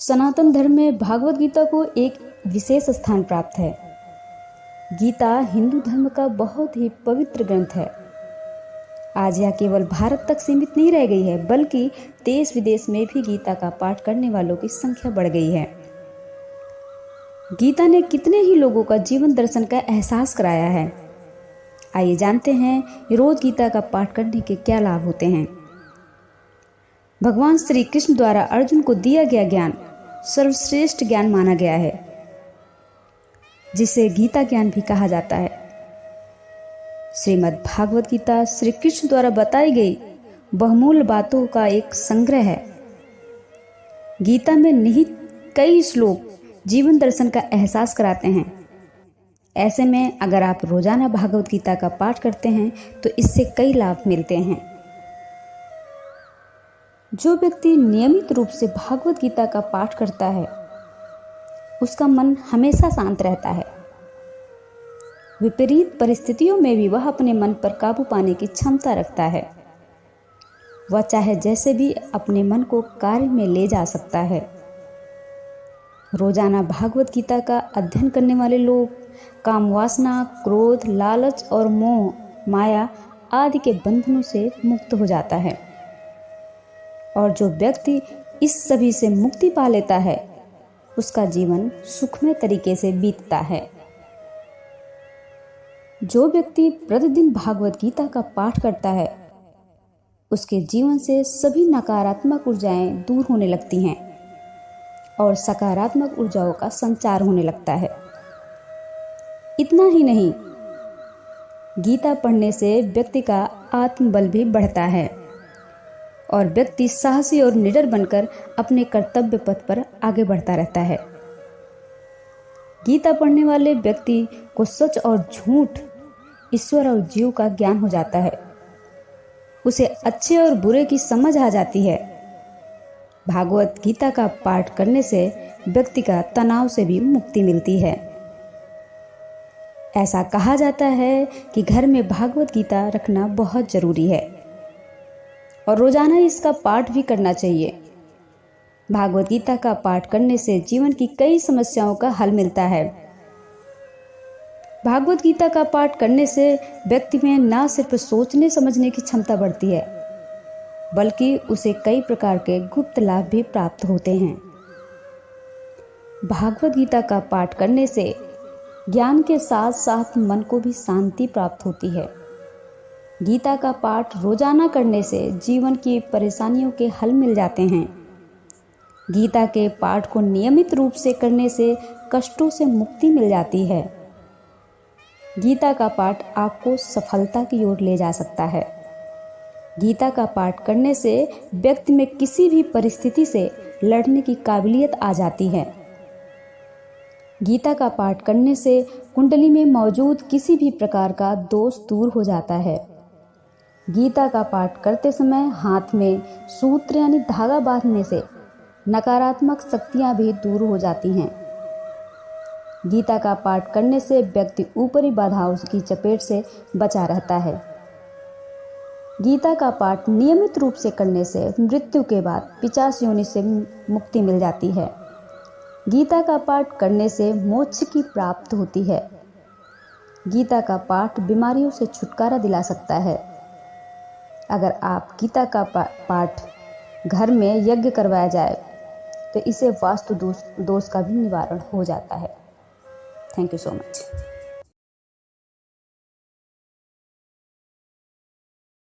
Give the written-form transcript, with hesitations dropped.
सनातन धर्म में भागवत गीता को एक विशेष स्थान प्राप्त है। गीता हिंदू धर्म का बहुत ही पवित्र ग्रंथ है। आज यह केवल भारत तक सीमित नहीं रह गई है, बल्कि देश विदेश में भी गीता का पाठ करने वालों की संख्या बढ़ गई है। गीता ने कितने ही लोगों का जीवन दर्शन का एहसास कराया है। आइए जानते हैं रोज गीता का पाठ करने के क्या लाभ होते हैं। भगवान श्री कृष्ण द्वारा अर्जुन को दिया गया ज्ञान सर्वश्रेष्ठ ज्ञान माना गया है, जिसे गीता ज्ञान भी कहा जाता है। श्रीमद् भागवत गीता श्री कृष्ण द्वारा बताई गई बहुमूल्य बातों का एक संग्रह है। गीता में निहित कई श्लोक जीवन दर्शन का एहसास कराते हैं। ऐसे में अगर आप रोजाना भागवत गीता का पाठ करते हैं तो इससे कई लाभ मिलते हैं। जो व्यक्ति नियमित रूप से भागवत गीता का पाठ करता है, उसका मन हमेशा शांत रहता है। विपरीत परिस्थितियों में भी वह अपने मन पर काबू पाने की क्षमता रखता है। वह चाहे जैसे भी अपने मन को कार्य में ले जा सकता है। रोजाना भागवत गीता का अध्ययन करने वाले लोग काम वासना, क्रोध, लालच और मोह, माया आदि के बंधनों से मुक्त हो जाता है। और जो व्यक्ति इस सभी से मुक्ति पा लेता है, उसका जीवन सुखमय तरीके से बीतता है। जो व्यक्ति प्रतिदिन भागवत गीता का पाठ करता है, उसके जीवन से सभी नकारात्मक ऊर्जाएं दूर होने लगती हैं और सकारात्मक ऊर्जाओं का संचार होने लगता है। इतना ही नहीं, गीता पढ़ने से व्यक्ति का आत्मबल भी बढ़ता है और व्यक्ति साहसी और निडर बनकर अपने कर्तव्य पथ पर आगे बढ़ता रहता है। गीता पढ़ने वाले व्यक्ति को सच और झूठ, ईश्वर और जीव का ज्ञान हो जाता है। उसे अच्छे और बुरे की समझ आ जाती है। भागवत गीता का पाठ करने से व्यक्ति का तनाव से भी मुक्ति मिलती है। ऐसा कहा जाता है कि घर में भागवत गीता रखना बहुत जरूरी है और रोजाना इसका पाठ भी करना चाहिए। भागवत गीता का पाठ करने से जीवन की कई समस्याओं का हल मिलता है। भागवत गीता का पाठ करने से व्यक्ति में न सिर्फ सोचने समझने की क्षमता बढ़ती है, बल्कि उसे कई प्रकार के गुप्त लाभ भी प्राप्त होते हैं। भागवत गीता का पाठ करने से ज्ञान के साथ साथ मन को भी शांति प्राप्त होती है। गीता का पाठ रोजाना करने से जीवन की परेशानियों के हल मिल जाते हैं। गीता के पाठ को नियमित रूप से करने से कष्टों से मुक्ति मिल जाती है। गीता का पाठ आपको सफलता की ओर ले जा सकता है। गीता का पाठ करने से व्यक्ति में किसी भी परिस्थिति से लड़ने की काबिलियत आ जाती है। गीता का पाठ करने से कुंडली में मौजूद किसी भी प्रकार का दोष दूर हो जाता है। गीता का पाठ करते समय हाथ में सूत्र यानी धागा बांधने से नकारात्मक शक्तियां भी दूर हो जाती हैं। गीता का पाठ करने से व्यक्ति ऊपरी बाधाओं की चपेट से बचा रहता है। गीता का पाठ नियमित रूप से करने से मृत्यु के बाद 50 योनि से मुक्ति मिल जाती है। गीता का पाठ करने से मोक्ष की प्राप्ति होती है। गीता का पाठ बीमारियों से छुटकारा दिला सकता है। अगर आप गीता का पाठ घर में यज्ञ करवाया जाए तो इसे वास्तु दोष का भी निवारण हो जाता है। Thank you so much.